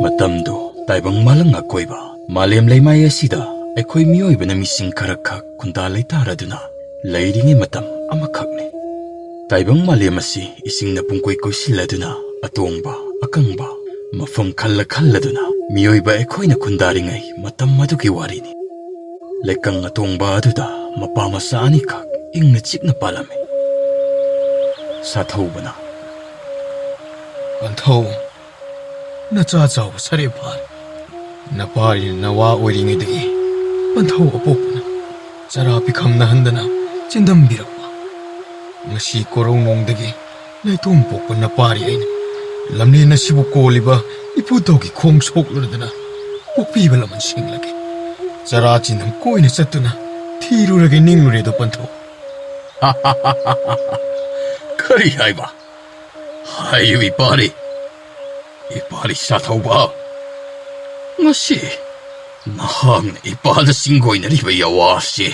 Matamdo taibang malang akoiba malem leimai asida akhoi mioibana mising kharakha kunda leitaraduna leiringe matam amakhakne taibang malem asi isingna pungkoi koisiladuna atongba akangba mafam khalladuna mioiba akhoina kundaringai matam maduki warini lekang atongba aduda mapa masa anikak ingna chikna palame sathobana Banthau na cha chaw sare phar na pari na wa oringe de Banthau apopna chara pikham na handana chindam birakwa ngasi korong nong de naitum pokpa na pari aina lamne na sibu koliba ipu dogi khong sok lurdana pokpi balaman singlage chara chindam koina chatuna thiru rage ninglure do Banthau kari haiba hayu ipari sathauba ngasi nahang ipada singoina riba yawasi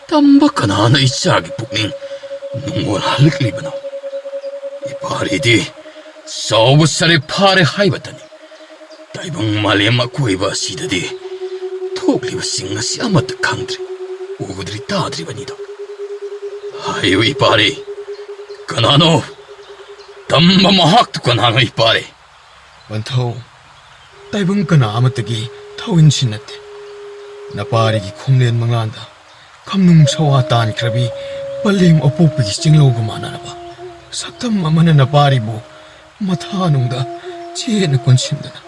tamba kanana ichagi pukning nungol haliklibano ipari di sawu sare pare haibatani taibang malema kuiba sidadi thokliba singasi amata khangdri ugudri tadri banido hayu ipari kanano tamba mahak kanano ipari Banthau taibang kana amatagi thawin sinate napari gi khumlen manganda khamnung sawa tan krabi palem opopi gi chinglo gumana ba saktam amana napari bu matha nungda chen konsindana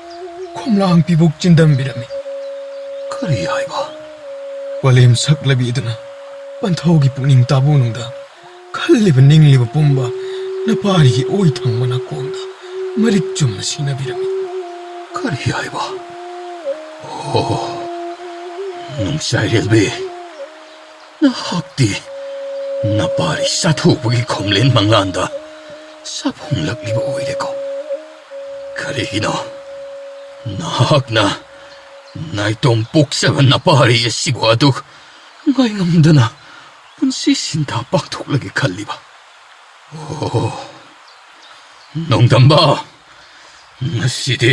khumlang pibuk chindam birami kari haiba palem saklabi dana Banthau gi puning tabu nungda khalliba ningliba pumba napari gi oi thangmana konda marik chumna sinabirami kari haiba nungsairelbe nahakti napari sathupugi khomlen manganda saphunglakliba oireko karigino nahakna naitom puksaba napari asibu adu ngai ngamdana punsi sinta pakthoklagi khalliba nongdamba ngasidi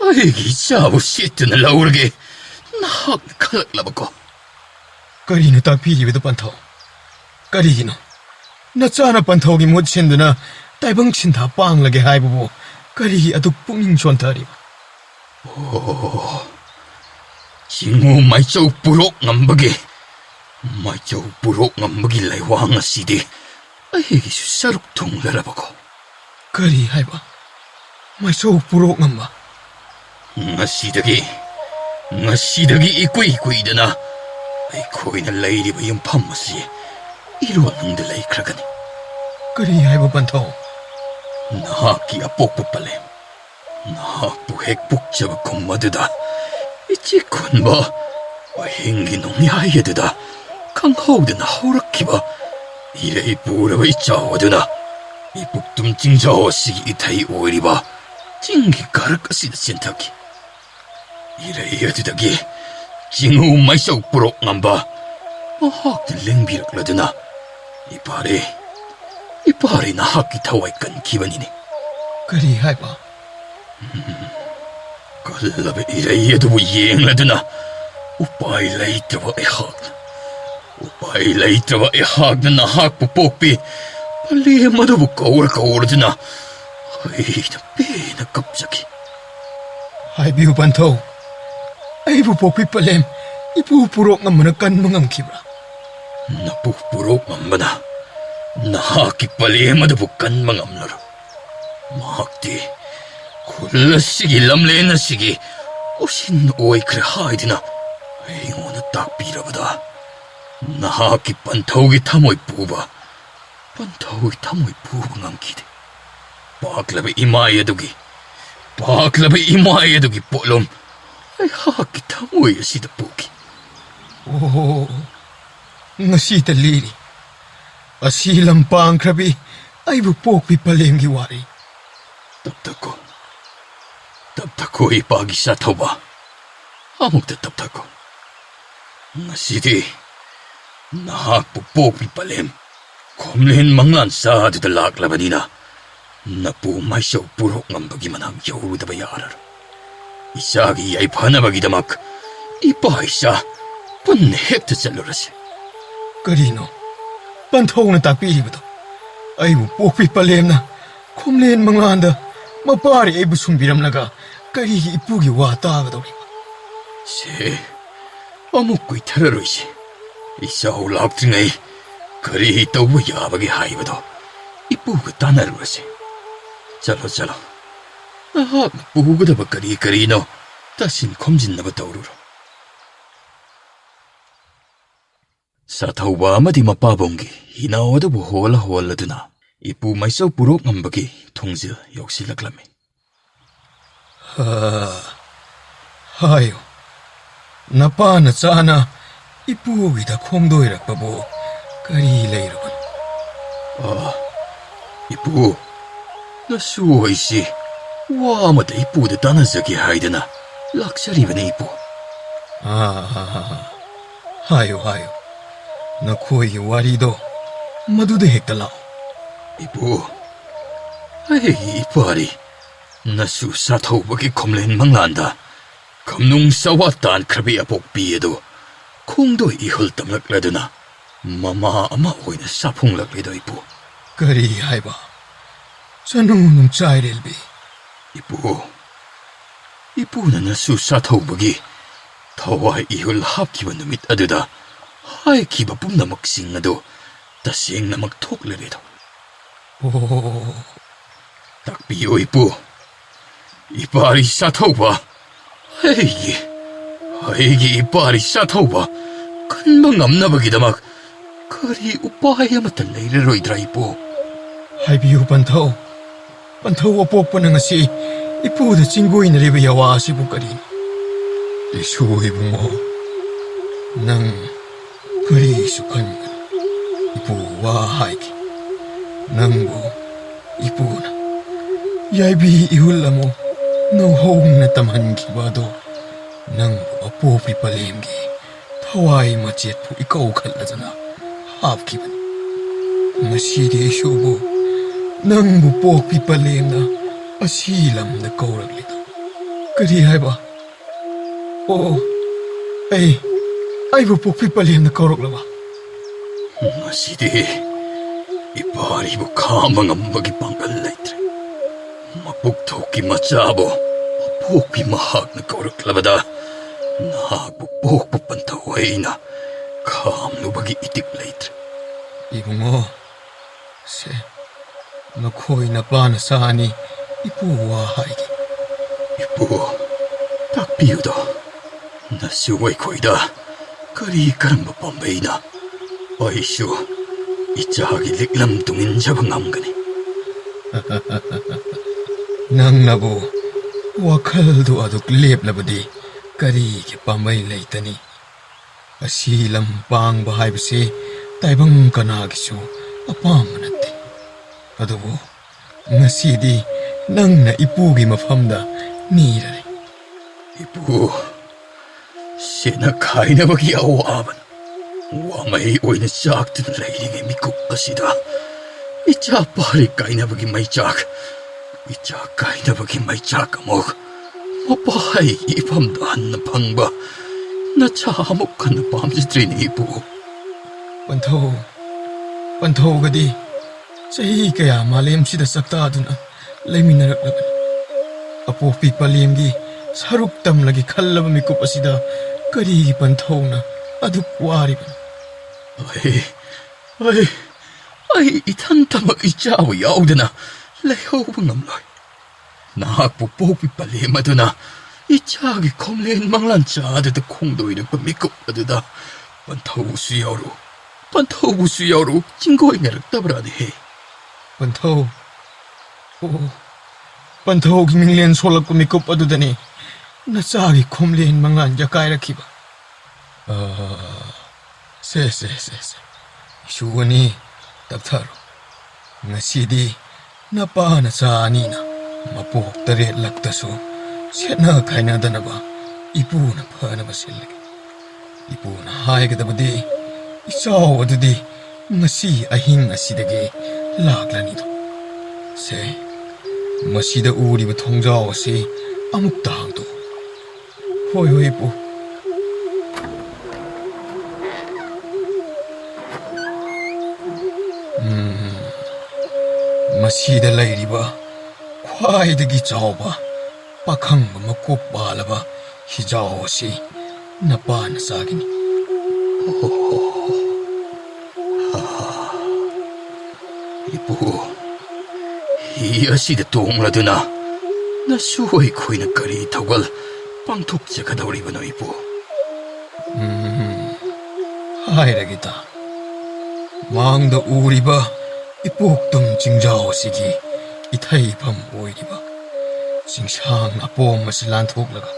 aigi chabu sitna laurge nahak khalaklavako karina takpiribidu Banthau karigino nachana Banthau gi motsinduna taibang chinta panglage haibubu karigi aduk pungning chontariba jingu maichau purok ngambagi laiwang asidi aigi saruk thunglarabako kari haiba maiso purok ngamba ngasidagi ikuidana aikoina leiriba yumpham asi ironungda leikragani kari haiba Banthau nahaki apokpa palem nahakpu hek pukchaba kummaduda ichikunba ahingi nongyayadada kanghawdana haurakkiba irei puraba ichawaduna ipuktum chingjaw asigi ithai oiriba chinggi karak asida chentaki irei adudagi jingu maisau purok ngamba mahakti lengbirakladuna ipari nahaki thawai kankibanini kari haiba kallaba irei adubu yengladuna upai leitaba ihakna nahakpu pokpi palem adubu kauraduna aina pena kapsaki haibiu Banthau aibu pokpi palem ipu purok ngamana kanma ngamkibra napu purok ngambana nahaki palem adubu kanma ngamlaro mahakti kullasigi lamlen asigi osin oikre haidina aingona takpirabada nahaki Banthaugi thamoi puba ngamkide paklaba imai adugi polom ai haki thamoi asida puki ngasi ta liri asi lampang krabi aibu pokpi palemgi wari taptako ipagi sathauba amukta taptako ngasidi nahakpu pokpi palem 콤린 망란 싸드들 락라바니나 나부 마이쇼 부록 남박이 만함 여우다바 야라라 이사기 야이 파나바기다막 이빠이샤 뻔 헥트 짤로라시 Karino? Panthong na takpiribado. Ay mo pokpi palem na. Kumlen mga anda. Mapari ay busumbiram naga. Kari ipugi wata ka daw. 세 어묵구이 테러로이시 이사오 락중에 그리 또부 야박이 하이버도 이쁘고 따나르로시 잘로 아하 부부다바 그리노 다신 검진나바 떠오르로 사타우바 아마디 마빠봉기 히나오다부 호라드나 이쁘 마이소 부록 남박이 통즈 역시 락라미 Hayo. Napa na sana ipugi da kongdoirak pabo. Kari layroon. 이쁘 나 수호이시 와마다 이쁘다 따나서기 하이드나 락샤리바네 이쁘 Hayo. Na koi warido. Madude hektalaw. 이쁘 아이 이쁘아리 나수 사타우박이 검렌 망란다 검농 싸왔단 크비야 복비에도 콩도 이hul땀락라드나 마마 아마 오이나 사풍락리도 이쁘 Kari haiba. Sanunong chairelbi. 이쁘는 나수 사타우박이 더와 이hul합기바 누밋 아드다 하이 기바 뿜나 먹싱나도 다시앵나 막 톡레리도 Oh. 딱 비오 이쁘 이빨이 사타우바 헤이기 이빨이 사타우바 금방 남나버기다 막 그리 오빠야 맞다 레이레로 이드라 이쁘 Haibiyo pantaw. Pantaw apok pa na nga si ipuda chinggoy na riba yawa si bukarin. Lisuhi mo. Nang kari sukan ka. Ipu wahaiki. Nang bu ipu na. Yaibi ihula mo. No hong na taman kibado. Nang bu apo pipalimgi. Tawai machet po ikaw kaladana. Hap kiban. Masidi isubo. Nang bupok pipalim na asilam na kauraglito. Kadi haiba. Oo. Ay bupok pipalim na kauraglaba. 마시디 이빨이 부카망암박이 방갈라이트레 마북토끼 마짜보 복비 마학나 거룩라바다 나학부 복부반타와이나 감누박이 이틱라이트레 Ibungo. Se. Nakoy na pa na sani. Ipuwahay ki. 이쁘 딱 비우다 나시오의 거이다 그리 가람바 범베이나 어이쇼 이자하기 릭람둥인 자방암가네 Nang nabo. Wakaldo aduk lep labadi. Kari ki pamay laytani. Asilam pang bahay basi. Taibang kanagiso. Apamanati. Adubo. Ngasidi. Nang naipugi mafamda. Nirari. 이쁘 세나 가이나박이 아오아반 와마이 오이는 짝든 레이링의 미국것이다 이자 파리 가이나박이 마이짝 이자 가이나박이 마이짝 까먹 마파이 이 밤도 한나 방바 나 차목한 밤지드리니 이쁘 Pantaw gadi. Sahi kaya malem sida saktaduna. Layminaraklaban. Apo pipalimgi. Saruk tam lagi kallaba mikup asida. Kari pantaw na. Aduk wariban. 아이 이탄타막 이자오 야오드나 레호봉 암로이 나학부 뽀삐 빨리 마드나 이자기 컴레인 망란 짜드드 콩도이는 뻔미국 아드다 반타우 수야로 징고이네를 따브라네 Pantaw. Oo. Pantaw giminglen solak kumikup adudani. Nasagi kumlin mga jakay rakiba. Se. Isuwani. Tabtaro. Ngasidi. Napana sa anina. Mapuk tarit laktaso. Siya na kaya na danaba. Ipu na pa na masilag. Ipu na hay kadabadi. Isaw adudi. ngasi ahing asidagi laklanido. Se, masida uriba thongjao asi amukta hangdo. Hoi hoi ipu. Masida lairiba khwaidagi chawba pakhangba makok balaba hijao asi napana sagini. Ipu, hi asida tongladuna nasuhoi khoina kari thawgal pangthokchakadoribano ipu. Hairagita. Mangda uriba ipoktum jingjao asigi ithaifam oiriba. Singsang apom asi lanthoklaga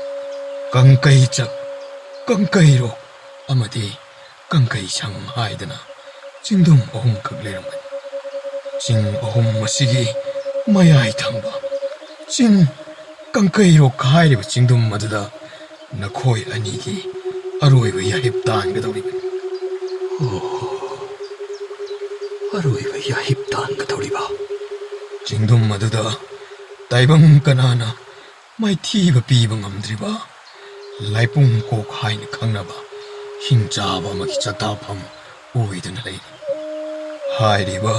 kangkai chak kangkai ro amadi kangkai sang haidana jingdum ahum khak leramgani. Jing ahum asigi mayai thangba jing kangkai ro khairiba jingdum maduda nakhoi anigi aroiba yahip tangadoribani. Aroiba yahip tangadoriba. Jingdum maduda taibang kanana maithiba piba ngamdriba laipung kok haina khangnaba hingchaba maki chatafam oiduna leiri. Hairiba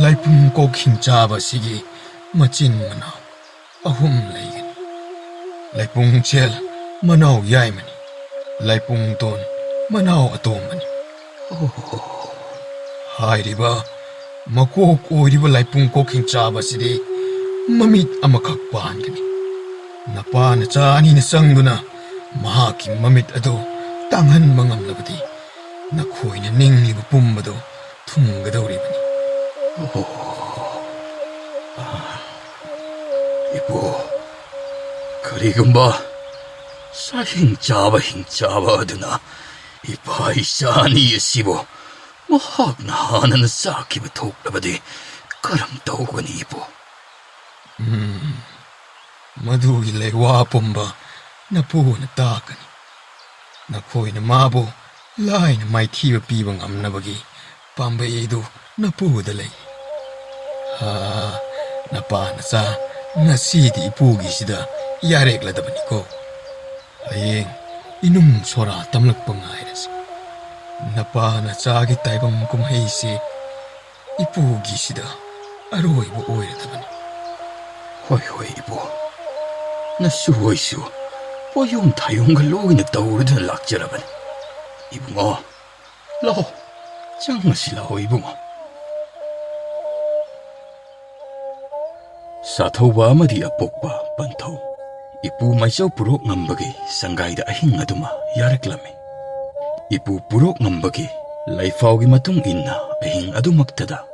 laipung kok hingchaba sigi machin manau ahum leigani. Laipung chel manau yaimani. Laipung ton manau atomani. Hairiba makok oiriba laipung kok hingchaba sidi mamit amakak pangani. Napana chani na sangduna mahaki mamit ado tangan mangamlabadi nakhoi na ningliba pumbado thunggadoribani. Ipu, karigumba sa hingchaba aduna ipa isani asibo mahak na hanan sakiba thoklabadi karam tawgani ipu. Madugi lewa pumba napuna takani. Nakhoi na mabo lai na maithiba piba ngamnabagi pamba edu napuda lei. Napana sa nasidi ipugi sida yarekladabani ko. Hayeng inum sora tamlakpa ngairasi. Napana chagi taibam kumhaisi ipugi sida aroiba oiradabani. Hoi ipu, nasuhoisu poyong tayongga loina tawraduna lakjarabani. Ibungo, lao, changasi lao ibungo. Sathauba amadi apokpa panthau ipu maisau purok ngambagi sangaida ahing aduma yaraklami. Ipu purok ngambagi laifaugi matung inna ahing adumaktada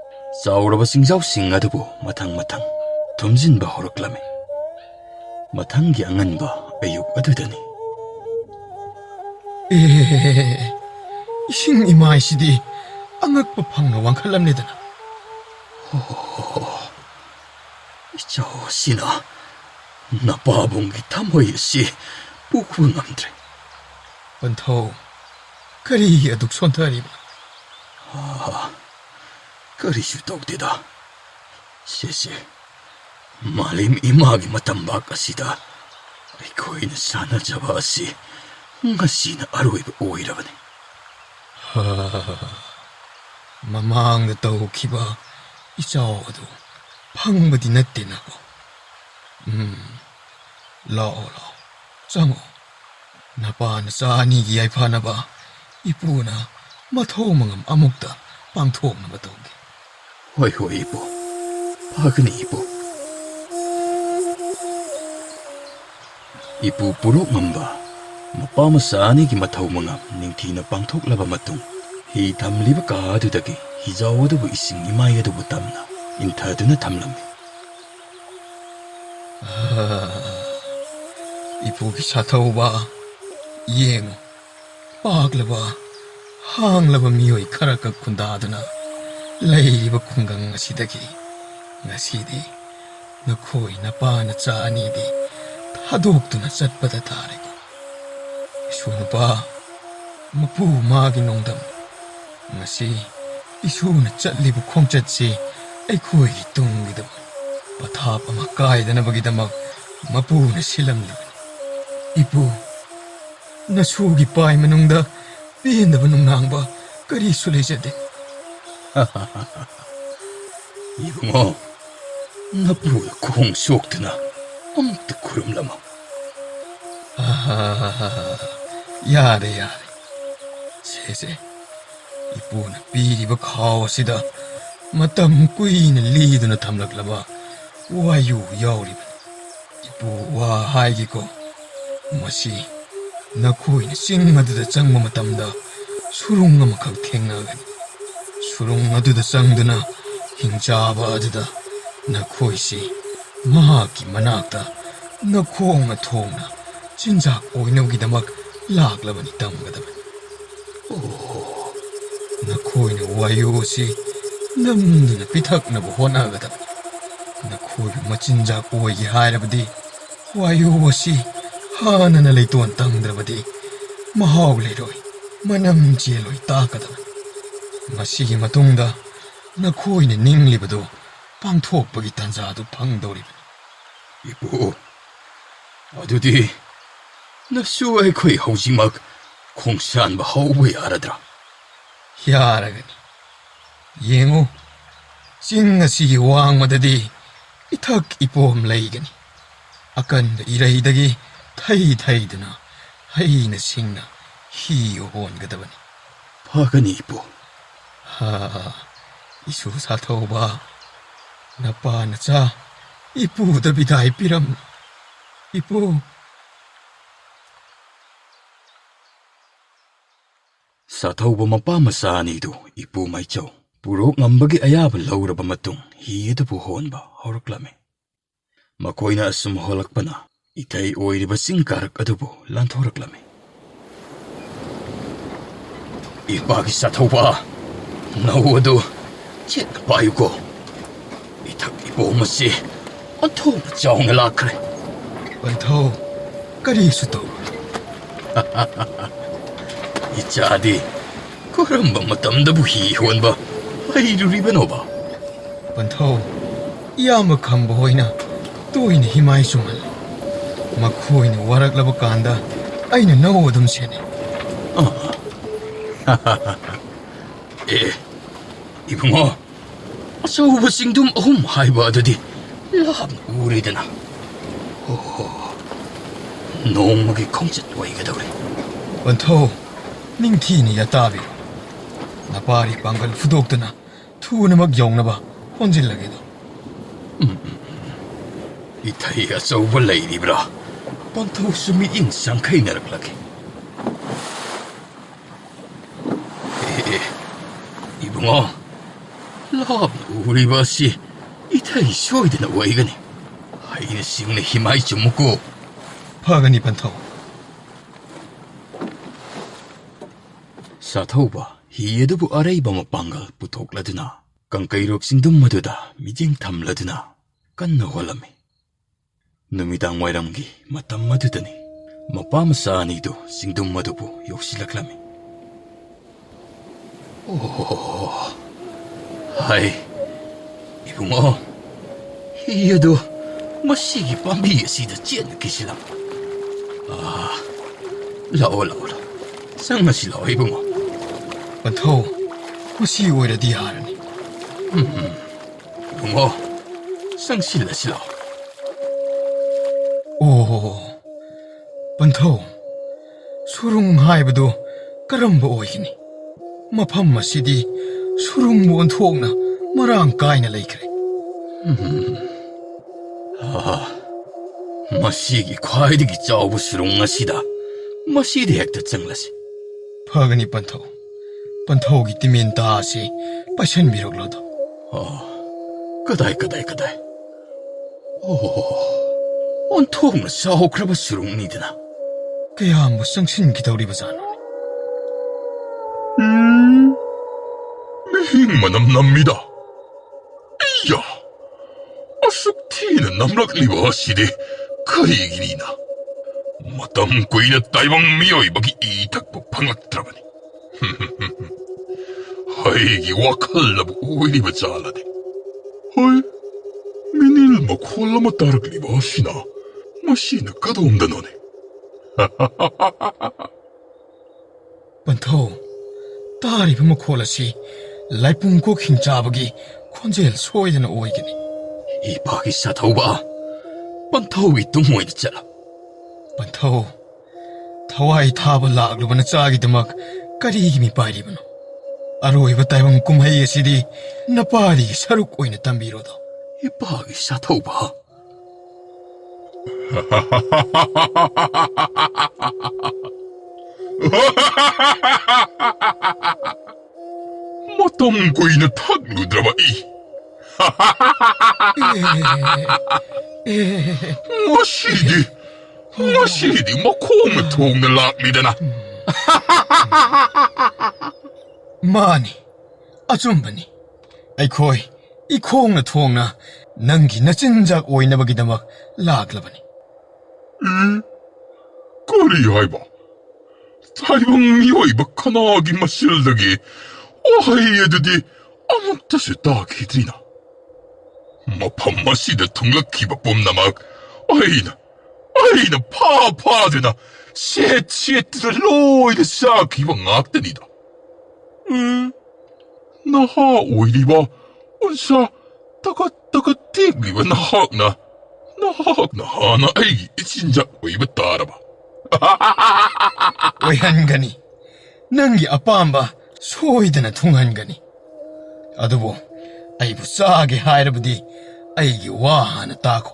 chauraba singjau sing adubu mathang thumjinba horoklami. Mathangi anganba ayuk adudani. Ising imai sidi angakpa phangna wangkhalamnedana. Ichao sina napabungi thamoi si pukhu ngamdre. Panthau kari aduk sontariba. Karisu tawdeda. Sese malim imagi matambak asida aikoina sanajaba asi ngasina aroiba oirabani. Mamangda tawkiba ichao adu pangbadi natte nako. Lao chango napana chani gi yaifanaba ipuna mathau mangam amukta pangthoknaba tawge. Hoi ipu, pagani ipu. Ipu purok ngamba mapama saanigi mathau mangam ningthina pangthoklaba matung hi thamliba ka adudagi hijau adubu ising imai adubu tamna inthaduna thamlami. Ipugi sathauba yengo paglaba hanglaba miyoi kharaka khundaduna leiba khungang asidagi ngasidi nakhoi napana chaanidi thadokduna chatpada tarego. Isunupa mapu magi nongdam ngasi ꯏꯁꯨꯅ ꯆꯠꯂꯤꯕ ꯈꯣꯡꯆꯠꯁꯤ ꯑꯩꯈꯣꯏꯒꯤ ꯇꯨꯡꯒꯤꯗꯃꯛ ꯄꯊꯥꯞ ꯑꯃ ꯀꯥꯏꯗꯅꯕꯒꯤꯗꯃꯛ ꯃꯄꯨꯅ ꯁꯤꯜꯂꯝꯂꯤꯕꯅꯤ. ꯏꯄꯨ, ꯅꯁꯨꯒꯤ ꯄꯥꯏ ꯃꯅꯨꯡꯗ ꯄꯦꯟꯗꯕ ꯅꯨꯡꯅꯥꯡꯕ ꯀꯔꯤꯁꯨ ꯂꯩꯖꯗꯦ. 이붕어, 나쁘게 공 쏘ꯛ드나 아무도 구름라마. ꯌꯥꯔꯦ ꯌꯥꯔꯦ. ꯁꯦꯁꯦ, ꯏꯄꯨꯅ ꯄꯤꯔꯤꯕ ꯈꯥꯎ ꯑꯁꯤꯗ ꯃꯇꯝ ꯀꯨꯏꯅ ꯂꯤꯗꯨꯅ ꯊꯝꯂꯛꯂꯕ ꯋꯥꯌꯨ ꯌꯥꯎꯔꯤꯕꯅꯤ. ꯏꯄꯨ ꯋꯥ ꯍꯥꯏꯒꯦꯀꯣ. ꯃꯁꯤ ꯅꯈꯣꯏꯅ ꯆꯤꯡ ꯑꯗꯨꯗ ꯆꯪꯕ ꯃꯇꯝꯗ ꯁꯨꯔꯨꯡ ꯑꯃꯈꯛ ꯊꯦꯡꯅꯒꯅꯤ. ꯁꯨꯔꯨꯡ ꯑꯗꯨꯗ ꯆꯪꯗꯨꯅ ꯍꯤꯡꯆꯥꯕ ꯑꯗꯨꯗ ꯅꯈꯣꯏꯁꯤ ꯃꯍꯥꯛꯀꯤ ꯃꯅꯥꯛꯇ ꯅꯈꯣꯡꯅ ꯊꯣꯡꯅ ꯆꯤꯟꯖꯥꯛ ꯑꯣꯏꯅꯕꯒꯤꯗꯃꯛ ꯂꯥꯛꯂꯕꯅꯤ ꯇꯝꯒꯗꯕꯅꯤ. ꯅꯈꯣꯏꯅ ꯋꯥꯌꯨ ꯑꯁꯤ ꯅꯝꯗꯨꯅ ꯄꯤꯊꯛꯅꯕ ꯍꯣꯠꯅꯒꯗꯕꯅꯤ. ꯅꯈꯣꯏꯕꯨ ꯃꯆꯤꯟꯖꯥꯛ ꯑꯣꯏꯒꯦ ꯍꯥꯏꯔꯕꯗꯤ ꯋꯥꯌꯨ ꯑꯁꯤ ꯍꯥꯟꯅꯅ ꯂꯩꯇꯣꯟ ꯇꯝꯗ꯭ꯔꯕꯗꯤ ꯃꯍꯥꯎ ꯂꯩꯔꯣꯏ, ꯃꯅꯝ ꯆꯦꯜꯂꯣꯏ ꯇꯥꯛꯀꯗꯕꯅꯤ. ꯃꯁꯤꯒꯤ ꯃꯇꯨꯡꯗ ꯅꯈꯣꯏꯅ ꯅꯤꯡꯂꯤꯕꯗꯨ ꯄꯥꯡꯊꯣꯛꯄꯒꯤ ꯇꯥꯟꯖꯥꯗꯨ ꯐꯪꯗꯧꯔꯤꯕꯅꯤ. 이보, 어두디, 나수 아이코이 하우지막 공산바 하우에 알아들아. ꯌꯥꯔꯒꯅꯤ. ꯌꯦꯡꯉꯨ, ꯆꯤꯡ ꯑꯁꯤꯒꯤ ꯋꯥꯡꯃꯗꯗꯤ ꯏꯊꯛ ꯏꯄꯣꯝ ꯂꯩꯒꯅꯤ. ꯑꯀꯟꯕ ꯏꯔꯩꯗꯒꯤ ꯊꯩꯗꯨꯅ ꯍꯩꯅ ꯁꯤꯡꯅ ꯍꯤ ꯍꯣꯟꯒꯗꯕꯅꯤ. 파가니 이보. 이수 사ꯊꯧꯕ, ꯅꯄꯥ ꯅꯆꯥ ꯏꯄꯨꯗ ꯕꯤꯗꯥꯏ ꯄꯤꯔꯝꯃꯨ. ꯏꯄꯨ. 사ꯊꯧꯕ ꯃꯄꯥ ꯃꯆꯥ ꯑꯅꯤꯗꯨ ꯏꯄꯨ ꯃꯥꯏꯆꯧ ꯄꯨꯔꯣꯛ ꯉꯝꯕꯒꯤ ꯑꯌꯥꯕ ꯂꯧꯔꯕ ꯃꯇꯨꯡ ꯍꯤ ꯑꯗꯨꯕꯨ ꯍꯣꯟꯕ ꯍꯧꯔꯛꯂꯝꯃꯤ. ꯃꯈꯣꯏꯅ ꯑꯁꯨꯝ ꯍꯣꯜꯂꯛꯄꯅ ꯏꯊꯩ ꯑꯣꯏꯔꯤꯕ ꯆꯤꯡ ꯀꯥꯔꯛ ꯑꯗꯨꯕꯨ ꯂꯥꯟꯊꯣꯔꯛꯂꯝꯃꯤ. 이빠기 사ꯊꯧꯕ, ꯅꯧ ꯑꯗꯨ ꯆꯦꯠꯅ ꯄꯥꯏꯌꯨꯀꯣ. ꯏꯊꯛ ꯏꯄꯣꯝ ꯑꯁꯤ ꯑꯣꯟꯊꯣꯛꯅ ꯆꯥꯎꯅ ꯂꯥꯛꯈ꯭ꯔꯦ. ꯄꯟꯊꯧ, ꯀꯔꯤꯁꯨ ꯇꯧꯔꯣꯏ. 이짜디, 그럼바 마땀다부 희혼바 하이루리베노바. ꯄꯟꯊꯧ, ꯏꯌꯥꯝꯕ ꯈꯝꯕ ꯍꯣꯏꯅ ꯇꯣꯏꯅ ꯍꯤꯃꯥꯏ ꯆꯨꯡꯍꯜꯂꯤ. ꯃꯈꯣꯏꯅ ꯋꯥꯔꯛꯂꯕ ꯀꯥꯟꯗ ꯑꯩꯅ ꯅꯧ ꯑꯗꯨꯝ ꯁꯦꯟꯅꯩ. 에, 이붕어, ꯑꯆꯧꯕ ꯆꯤꯡꯗꯨꯝ ꯑꯍꯨꯝ ꯍꯥꯏꯕ ꯑꯗꯨꯗꯤ ꯂꯥꯞꯅ ꯎꯔꯦꯗꯅ. ꯅꯣꯡꯃꯒꯤ ꯈꯣꯡꯆꯠ ꯑꯣꯏꯒꯗꯧꯔꯦ. ꯄꯟꯊꯧ, ꯅꯤꯡꯊꯤꯅ ꯌꯥꯇꯥꯕꯤꯔꯣ. ꯅꯄꯥꯔꯤ ꯄꯥꯡꯒꯜ ꯐꯨꯗꯣꯛꯇꯨꯅ ꯊꯨꯅꯃꯛ ꯌꯧꯅꯕ ꯍꯣꯟꯖꯤꯜꯂꯒꯦꯗꯣ. 이타이 ꯑꯆꯧꯕ ꯂꯩꯔꯤꯕ꯭ꯔꯥ? ꯄꯟꯊꯧꯁꯨ ꯃꯤꯠꯌꯦꯡ ꯆꯪꯈꯩꯅꯔꯛꯂꯒꯦ. 이붕어, 랍ꯅ 우리바 ꯑꯁꯤ 이타이 소이드나 어이가니. 하이는 시웅네 히마이 좀 먹고. ꯐꯒꯅꯤ ꯄꯟꯊꯧ. 사ꯊꯧꯕ ꯍꯤ ꯑꯗꯨꯕꯨ ꯑꯔꯩꯕ ꯃꯄꯥꯡꯒꯜ ꯄꯨꯊꯣꯛꯂꯗꯨꯅ ꯀꯪꯀꯩꯔꯣꯛ ꯆꯤꯡꯗꯨꯝ ꯑꯗꯨꯗ ꯃꯤꯠꯌꯦꯡ ꯊꯝꯂꯗꯨꯅ ꯀꯟꯅ ꯍꯣꯜꯂꯝꯃꯤ. ꯅꯨꯃꯤꯗꯥꯡ ꯋꯥꯏꯔꯝꯒꯤ ꯃꯇꯝ ꯑꯗꯨꯗꯅꯤ ꯃꯄꯥ ꯃꯆꯥ ꯑꯅꯤꯗꯨ ꯆꯤꯡꯗꯨꯝ ꯑꯗꯨꯕꯨ ꯌꯧꯁꯤꯜꯂꯛꯂꯝꯃꯤ. 하이, 이붕어, 히 ꯑꯗꯨ ꯃꯁꯤꯒꯤ ꯄꯥꯝꯕꯤ ꯑꯁꯤꯗ ꯆꯦꯟꯅ ꯀꯤꯁꯤꯜꯂꯝ. ꯂꯥꯛꯑꯣ ꯂꯥꯛꯑꯣ ꯂꯥꯛꯑꯣ. ꯆꯪꯉꯁꯤ ꯂꯥꯛꯑꯣ 이붕어. ꯄꯟꯊꯧ, ꯃꯁꯤ ꯑꯣꯏꯔꯗꯤ ꯌꯥꯔꯅꯤ. 이붕어, ꯆꯪꯁꯤꯜꯂꯁꯤ ꯂꯥꯛꯑꯣ. ꯑꯣ, ꯄꯟꯊꯧ, ꯁꯨꯔꯨꯡ ꯍꯥꯏꯕꯗꯨ ꯀꯔꯝꯕ ꯑꯣꯏꯒꯅꯤ? ꯃꯐꯝ ꯑꯁꯤꯗꯤ ꯁꯨꯔꯨꯡꯕꯨ ꯑꯣꯟꯊꯣꯛꯅ ꯃꯔꯥꯡ ꯀꯥꯏꯅ ꯂꯩꯈ꯭ꯔꯦ. ꯃꯁꯤꯒꯤ ꯈ꯭ꯋꯥꯏꯗꯒꯤ ꯆꯥꯎꯕ ꯁꯨꯔꯨꯡ ꯑꯁꯤꯗ ꯃꯁꯤꯗ ꯍꯦꯛꯇ ꯆꯪꯂꯁꯤ. ꯐꯒꯅꯤ ꯄꯟꯊꯧ. ꯄꯟꯊꯧꯒꯤ ꯇꯤꯃꯦꯟꯇꯥ ꯑꯁꯤ ꯄꯥꯏꯁꯟꯕꯤꯔꯛꯂꯣꯗꯣ. 그다이. 온통으로 싸우크라바 수롱니드나. ꯀꯌꯥꯝꯕꯨ ꯆꯪꯁꯤꯟꯈꯤꯗꯧꯔꯤꯕꯖꯥꯠꯅꯣ? 미흰 만남 납니다. 이야, 어쑥 튀는 남락리와 시대 그이기리나. 마땀 꾸이나 따이방 미어이박이 이탁복 방학드라바니. ꯑꯩꯒꯤ ꯋꯥꯈꯜꯅꯕꯨ ꯑꯣꯏꯔꯤꯕ ꯖꯥꯠꯂꯅꯦ? ꯍꯣꯏ, ꯃꯤꯅꯤꯜ ꯃꯈꯣꯜ ꯑꯃ ꯇꯥꯔꯛꯂꯤꯕ ꯑꯁꯤꯅ ꯃꯁꯤꯅ ꯀꯗꯣꯝꯗꯅꯣꯅꯦ? ꯄꯟꯊꯧ, ꯇꯥꯔꯤꯕ ꯃꯈꯣꯜ ꯑꯁꯤ ꯂꯥꯏꯄꯨꯡ ꯀꯣꯛ ꯍꯤꯡꯆꯥꯕꯒꯤ ꯈꯣꯟꯖꯦꯜ ꯁꯣꯏꯗꯅ ꯑꯣꯏꯒꯅꯤ꯫ ꯏꯄꯥꯒꯤ ꯁꯥꯊꯧꯕ, ꯄꯟꯊꯧꯒꯤ ꯇꯨꯡ ꯑꯣꯏꯅ ꯆꯠꯂꯣ꯫ ꯄꯟꯊꯧ, ꯊꯋꯥꯏ ꯊꯥꯕ ꯂꯥꯛꯂꯨꯕ ꯅꯆꯥꯒꯤꯗꯃꯛ ꯀꯔꯤꯒꯤ ꯃꯤꯄꯥꯏꯔꯤꯕꯅꯣ? ꯑꯔꯣꯏꯕ ꯇꯥꯏꯕꯪ ꯀꯨꯝꯍꯩ ꯑꯁꯤꯗꯤ ꯅꯄꯥꯔꯤꯒꯤ ꯁꯔꯨꯛ ꯑꯣꯏꯅ ꯇꯝꯕꯤꯔꯣꯗꯣ꯫ ꯏꯄꯥꯒꯤ ꯁꯥꯊꯧꯕ, ꯃꯇꯝ ꯀꯨꯏꯅ ꯊꯛꯂꯨꯗ꯭ꯔꯕ ꯏ ꯉꯁꯤꯗꯤ ꯃꯈꯣꯡꯅ ꯊꯣꯡꯅ ꯂꯥꯛꯂꯤꯗꯅ. ꯃꯥꯅꯤ, ꯑꯆꯨꯝꯕꯅꯤ. ꯑꯩꯈꯣꯏ ꯏꯈꯣꯡꯅ ꯊꯣꯡꯅ ꯅꯪꯒꯤ ꯅꯆꯤꯟꯖꯥꯛ ꯑꯣꯏꯅꯕꯒꯤꯗꯃꯛ ꯂꯥꯛꯂꯕꯅꯤ꯫ ꯀꯔꯤ ꯍꯥꯏꯕ? ꯇꯥꯏꯕꯪ ꯃꯤꯑꯣꯏꯕ ꯀꯅꯥꯒꯤ ꯃꯆꯤꯜꯗꯒꯤ ꯋꯥꯍꯩ ꯑꯗꯨꯗꯤ ꯑꯃꯨꯛꯇꯁꯨ ꯇꯥꯈꯤꯗ꯭ꯔꯤꯅ? ꯃꯐꯝ ꯑꯁꯤꯗ ꯊꯨꯡꯂꯛꯈꯤꯕ ꯄꯨꯝꯅꯃꯛ ꯑꯩꯅ ꯐꯥꯗꯨꯅ ꯁꯦꯠꯇꯨꯅ ꯂꯣꯏꯅ ꯆꯥꯈꯤꯕ ꯉꯥꯛꯇꯅꯤꯗ. ꯅꯍꯥ ꯑꯣꯏꯔꯤꯕ ꯎꯟꯁꯥ ꯇꯒꯠ ꯇꯦꯛꯂꯤꯕ ꯅꯍꯥꯛꯅ ꯍꯥꯟꯅ ꯑꯩꯒꯤ ꯏꯆꯤꯟꯖꯥꯛ ꯑꯣꯏꯕ ꯇꯥꯔꯕ? ꯑꯣꯏꯍꯟꯒꯅꯤ. ꯅꯪꯒꯤ ꯑꯄꯥꯝꯕ ꯁꯣꯏꯗꯅ ꯊꯨꯡꯍꯟꯒꯅꯤ. ꯑꯗꯨꯕꯨ ꯑꯩꯕꯨ ꯆꯥꯒꯦ ꯍꯥꯏꯔꯕꯗꯤ ꯑꯩꯒꯤ ꯋꯥ ꯍꯥꯟꯅ ꯇꯥꯈꯣ꯫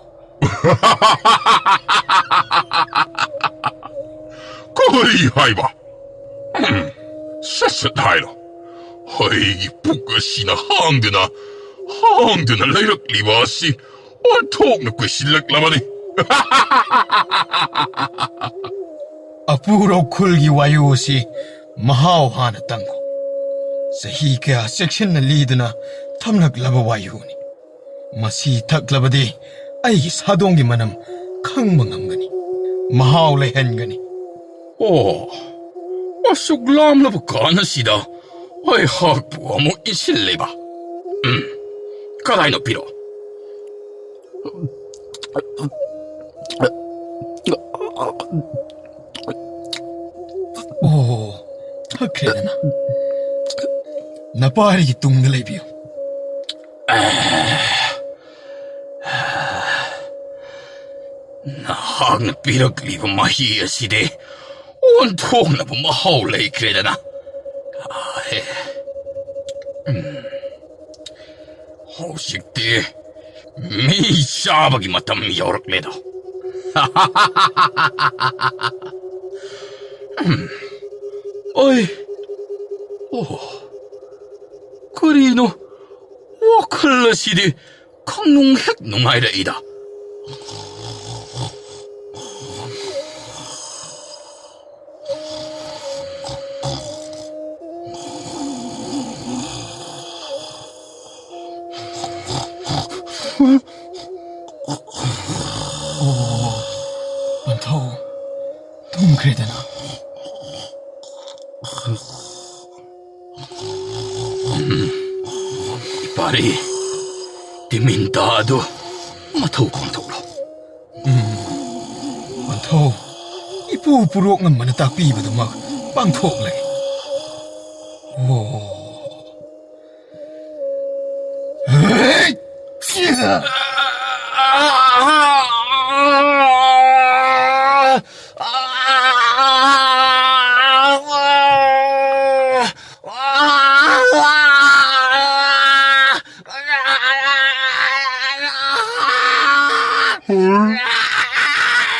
ꯀꯔꯤ ꯍꯥꯏꯕ? ꯁꯠ ꯍꯥꯏꯔꯣ. ꯑꯩꯒꯤ ꯄꯨꯛ ꯑꯁꯤꯅ ꯍꯥꯡꯗꯨꯅ ꯂꯩꯔꯛꯂꯤꯕ ꯑꯁꯤ ꯑꯣꯟꯊꯣꯛꯅ ꯀꯨꯏꯁꯤꯜꯂꯛꯂꯕꯅꯤ. ꯑꯄꯨꯔꯧ ꯈꯨꯜꯒꯤ ꯋꯥꯌꯨ ꯑꯁꯤ ꯃꯍꯥꯎ ꯍꯥꯟꯅ ꯇꯪꯈꯣ꯫ ꯆꯍꯤ ꯀꯌꯥ ꯆꯦꯛꯁꯤꯟꯅ ꯂꯤꯗꯨꯅ ꯊꯝꯂꯛꯂꯕ ꯋꯥꯌꯨꯅꯤ꯫ ꯃꯁꯤ ꯊꯛꯂꯕꯗꯤ ꯑꯩꯒꯤ ꯁꯥꯗꯣꯡꯒꯤ ꯃꯅꯝ ꯈꯪꯕ ꯉꯝꯒꯅꯤ, ꯃꯍꯥꯎ ꯂꯩꯍꯟꯒꯅꯤ꯫ ꯑꯣ, ꯑꯁꯨꯛ ꯂꯥꯝꯂꯕ ꯀꯥꯟꯅꯁꯤꯗ ꯑꯩꯍꯥꯛꯄꯨ ꯑꯃꯨꯛ ꯏꯟꯁꯤꯜꯂꯦꯕ. ꯀꯗꯥꯏꯅꯣ ꯄꯤꯔꯣ? ꯑꯣ, ꯊꯛꯈ꯭ꯔꯦꯗꯅ. ꯅꯄꯥꯔꯤꯒꯤ ꯇꯨꯡꯗ ꯂꯩꯕꯤꯌꯨ. ꯅꯍꯥꯛꯅ ꯄꯤꯔꯛꯂꯤꯕ ꯃꯍꯤ ꯑꯁꯤꯗꯤ ꯑꯣꯟꯊꯣꯛꯅꯕ ꯃꯍꯥꯎ ꯂꯩꯈ꯭ꯔꯦꯗꯅ. ꯍꯧꯖꯤꯛꯇꯤ ꯃꯤ ꯆꯥꯕꯒꯤ ꯃꯇꯝ ꯌꯧꯔꯛꯂꯦꯗ. ꯀꯔꯤꯅꯣ? ꯋꯥꯈꯜ ꯑꯁꯤꯗꯤ ꯈꯪꯅꯨꯡ ꯍꯦꯛ ꯅꯨꯡꯉꯥꯏꯔꯛꯏꯗ. ꯄꯟꯊꯧ, ꯊꯨꯝꯈ꯭ꯔꯦꯗꯅ. ꯏꯄꯥꯔꯤ, ꯇꯤꯃꯤꯟꯇꯥ ꯑꯗꯨ ꯃꯊꯧ ꯄꯥꯡꯊꯣꯛꯂꯣ. ꯄꯟꯊꯧ, ꯏꯄꯨ ꯄꯨꯔꯣꯛ ꯉꯝꯕꯅ ꯇꯥꯛꯄꯤꯕꯗꯨꯃꯛ ꯄꯥꯡꯊꯣꯛꯂꯒꯦ.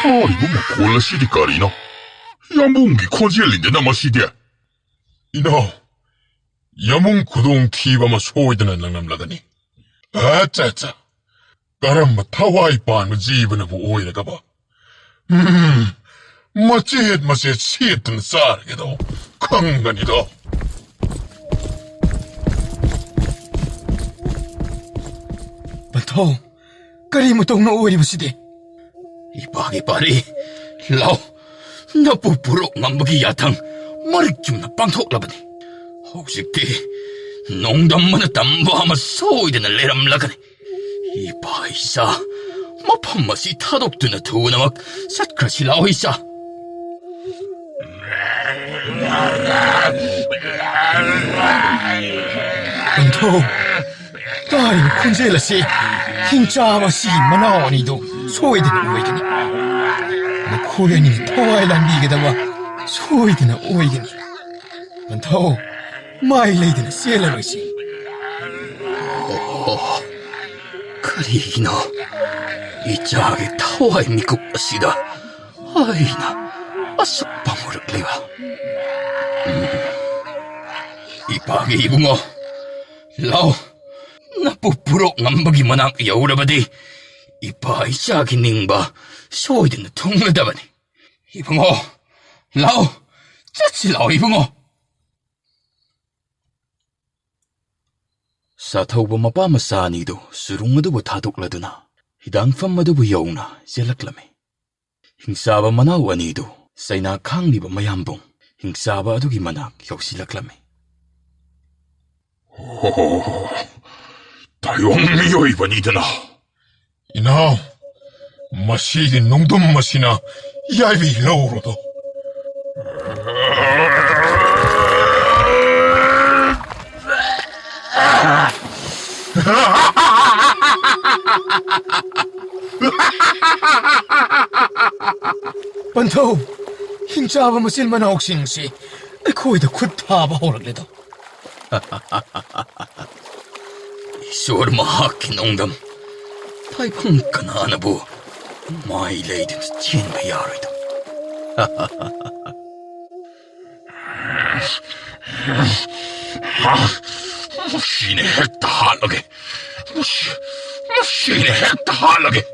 ꯇꯥꯔꯤꯕ ꯃꯈꯣꯜ ꯑꯁꯤꯗꯤ ꯀꯔꯤꯅꯣ? ꯌꯥꯝꯕꯨꯡꯒꯤ ꯈꯣꯟꯖꯦꯜꯅꯤꯗꯅ ꯃꯁꯤꯗꯤ. ꯏꯅꯥꯎ, ꯌꯥꯝꯕꯨꯡ ꯈꯨꯗꯣꯡꯊꯤꯕ ꯑꯃ ꯁꯣꯏꯗꯅ ꯅꯪꯂꯝꯂꯒꯅꯤ. ꯑꯠꯆꯥ, ꯀꯔꯝꯕ ꯊꯋꯥꯏ ꯄꯥꯟꯕ ꯖꯤꯕꯅꯕꯨ ꯑꯣꯏꯔꯒꯕ? ꯃꯆꯦꯠ ꯁꯦꯠꯇꯨꯅ ꯆꯥꯔꯒꯦꯗꯣ ꯈꯪꯒꯅꯤꯗꯣ. ꯄꯟꯊꯧ, ꯀꯔꯤ ꯃꯇꯧꯅ ꯑꯣꯏꯔꯤꯕꯁꯤꯗꯤ? ꯏꯄꯥꯒꯤ ꯄꯥꯔꯤ, ꯂꯥꯎ. ꯅꯄꯨ ꯄꯨꯔꯣꯛ ꯉꯝꯕꯒꯤ ꯌꯥꯊꯪ ꯃꯔꯤꯛ ꯆꯨꯝꯅ ꯄꯥꯡꯊꯣꯛꯂꯕꯅꯤ. ꯍꯧꯖꯤꯛꯇꯤ 농담만에 담보하며 소이드는 레람라가네. 이봐 이사 마판맛이 타독드나 두나막 삿크라시라오 이사. Banto, tayo kunzela si hinchawa si manaw nido soy din na uwi gani. Nakuya ni tawai lang di gadawa soy din na uwi gani. Banto, may lay din na sila ba si. 그리나 이짝에 타와의 미국시다. 아이나 아석방으로래와. 이박의 이붕어 라오 나쁘부로 남박이 만왕 여우라바디 이빠 이짝이 닝바 소이드는 통물다바니 이붕어 라오 짜치 라오 이붕어. 사타우바 마파 마사니도 수룽마두부 타독라두나 히당팜마두부 여우나 젤락라메 힝사바 마나우 아니도 사이나 캉리바 마얌봉 힝사바 아두기 마낙 역실락라메. 다용미요 이번이드나. Ina, masidi nungdum masina, yaivi laurodo. Banto, hinchawa masil manaw singsi. Nakuya da kutaba horaglito. 이소르 마하키 농담 타이펑 까나나부 마이 레이든스 찐바 야르이다. 무시네 했다 할라게. 무시네 했다 할라게.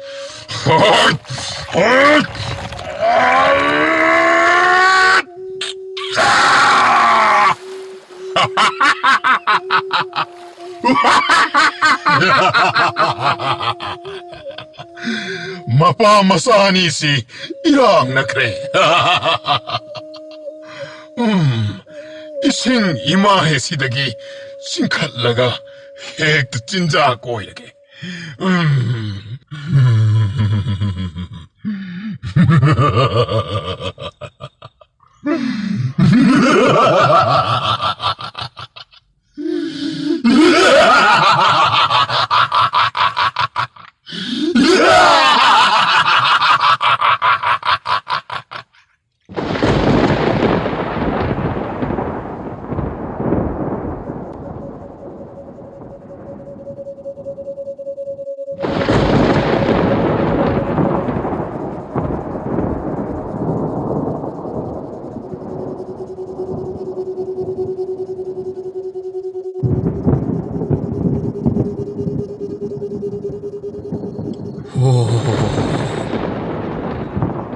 Mapa masani si irang na kre. Ising imahe sidagi singkatlaga hek 진자 koilage.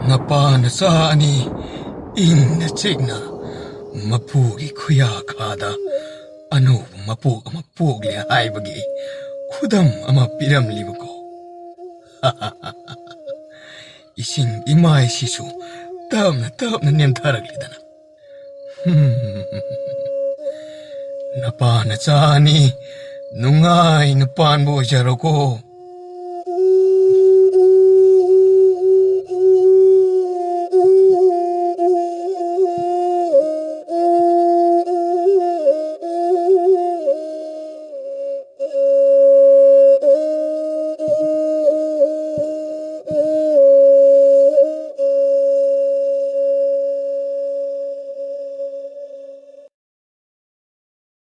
Napanasani inna chigna mapugi kuya kada anu mapugli haibagi kudam ama piram libuko. Ising imay sisu tam na nemtaraglidana. Napanasani nungay napanbo jaroko